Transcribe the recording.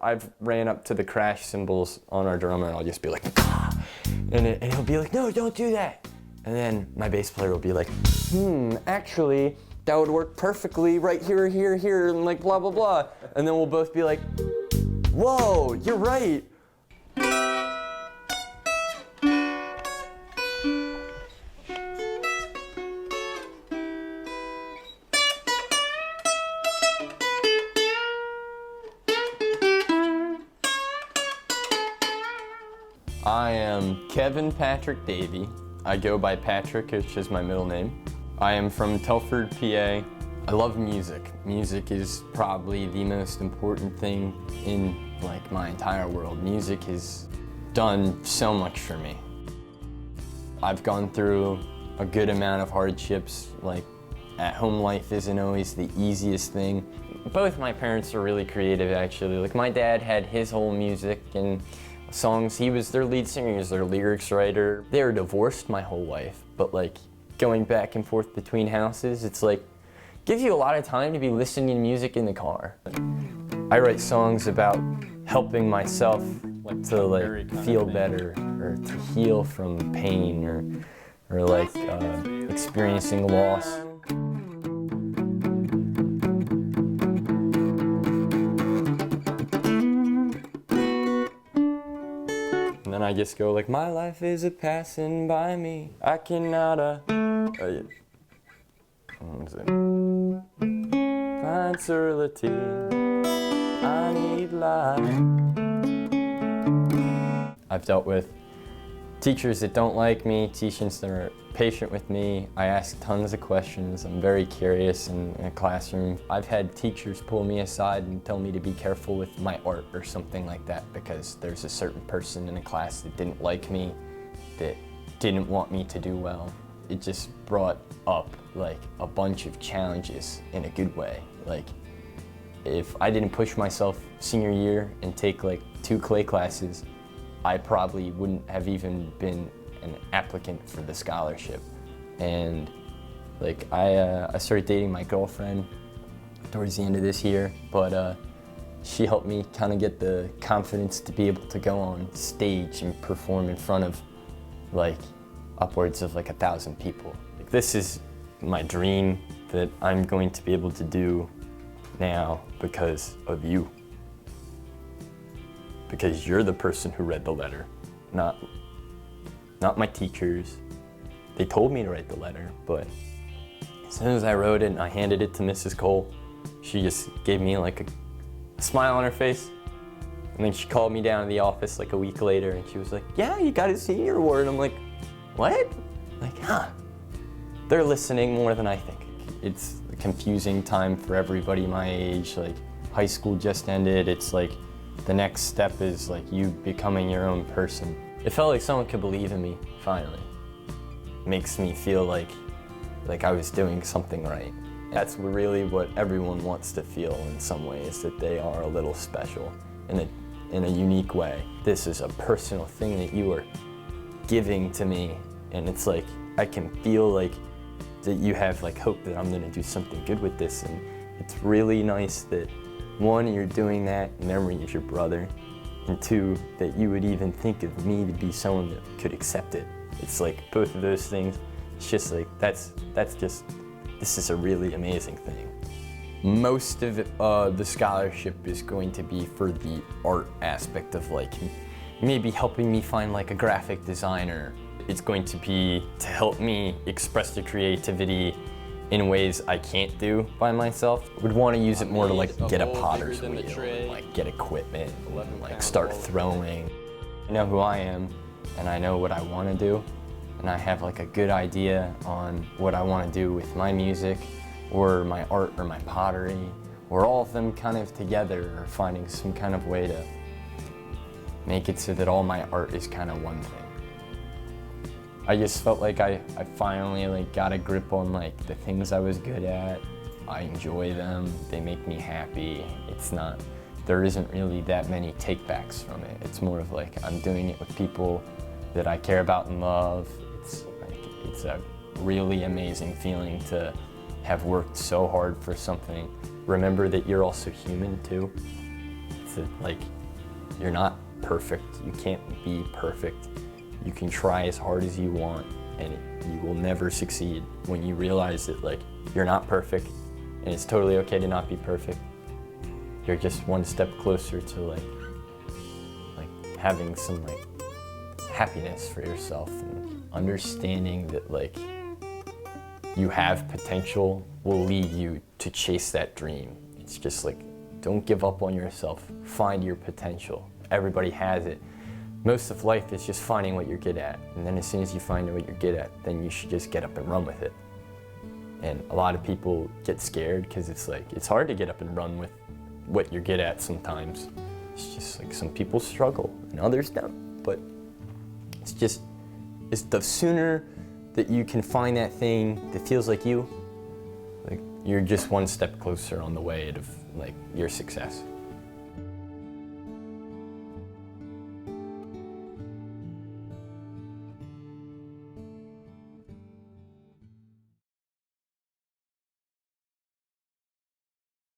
I've ran up to the crash cymbals on our drummer and I'll just be like, ah! And he'll be like, no, don't do that. And then my bass player will be like, actually, that would work perfectly right here, here, here, and like blah, blah, blah. And then we'll both be like, whoa, you're right. I am Kevin Patrick Davey. I go by Patrick, which is my middle name. I am from Telford, PA. I love music. Music is probably the most important thing in like my entire world. Music has done so much for me. I've gone through a good amount of hardships. Like at-home life isn't always the easiest thing. Both my parents are really creative, actually. Like my dad had his whole music and songs. He was their lead singer, he was their lyrics writer. They were divorced my whole life, but like going back and forth between houses, it's like, gives you a lot of time to be listening to music in the car. I write songs about helping myself to like feel better or to heal from pain or like experiencing loss. And then I just go like, my life is a passing by me. I cannot, what was it? Find serenity. I need light. I've dealt with teachers that don't like me, teachers that are patient with me. I ask tons of questions. I'm very curious in a classroom. I've had teachers pull me aside and tell me to be careful with my art or something like that because there's a certain person in a class that didn't like me, that didn't want me to do well. It just brought up like a bunch of challenges in a good way. Like if I didn't push myself senior year and take like 2 clay classes, I probably wouldn't have even been an applicant for the scholarship. And like I started dating my girlfriend towards the end of this year, but she helped me kind of get the confidence to be able to go on stage and perform in front of like upwards of like 1,000 people. Like, this is my dream that I'm going to be able to do now because of you. Because you're the person who read the letter, not my teachers. They told me to write the letter, but as soon as I wrote it and I handed it to Mrs. Cole, she just gave me like a smile on her face. And then she called me down to the office like a week later and she was like, yeah, you got a senior award. And I'm like, what? Like, huh. They're listening more than I think. It's a confusing time for everybody my age. Like, high school just ended. It's like, the next step is like you becoming your own person. It felt like someone could believe in me, finally. Makes me feel like I was doing something right. That's really what everyone wants to feel in some ways, that they are a little special in a unique way. This is a personal thing that you are giving to me, and it's like I can feel like that you have like hope that I'm gonna do something good with this, and it's really nice that 1, you're doing that in memory of your brother, and 2, that you would even think of me to be someone that could accept it. It's like both of those things. It's just like this is a really amazing thing. Most of the scholarship is going to be for the art aspect of like maybe helping me find like a graphic designer. It's going to be to help me express the creativity in ways I can't do by myself. Would want to use it more to like get a potter's wheel, and, like get equipment, and, like start throwing. I know who I am, and I know what I want to do, and I have like a good idea on what I want to do with my music, or my art, or my pottery, or all of them kind of together, or finding some kind of way to make it so that all my art is kind of one thing. I just felt like I finally like got a grip on like the things I was good at. I enjoy them, they make me happy. There isn't really that many takebacks from it. It's more of like I'm doing it with people that I care about and love. It's a really amazing feeling to have worked so hard for something. Remember that you're also human too. to, like, you're not perfect. You can't be perfect. You can try as hard as you want, and you will never succeed when you realize that, like, you're not perfect, and it's totally okay to not be perfect. You're just one step closer to like having some like happiness for yourself, and understanding that like you have potential will lead you to chase that dream. It's just like, don't give up on yourself. Find your potential. Everybody has it. Most of life is just finding what you're good at. And then as soon as you find what you're good at, then you should just get up and run with it. And a lot of people get scared because it's like, it's hard to get up and run with what you're good at sometimes. It's just like, some people struggle and others don't. But it's the sooner that you can find that thing that feels like you, like, you're just one step closer on the way to like your success.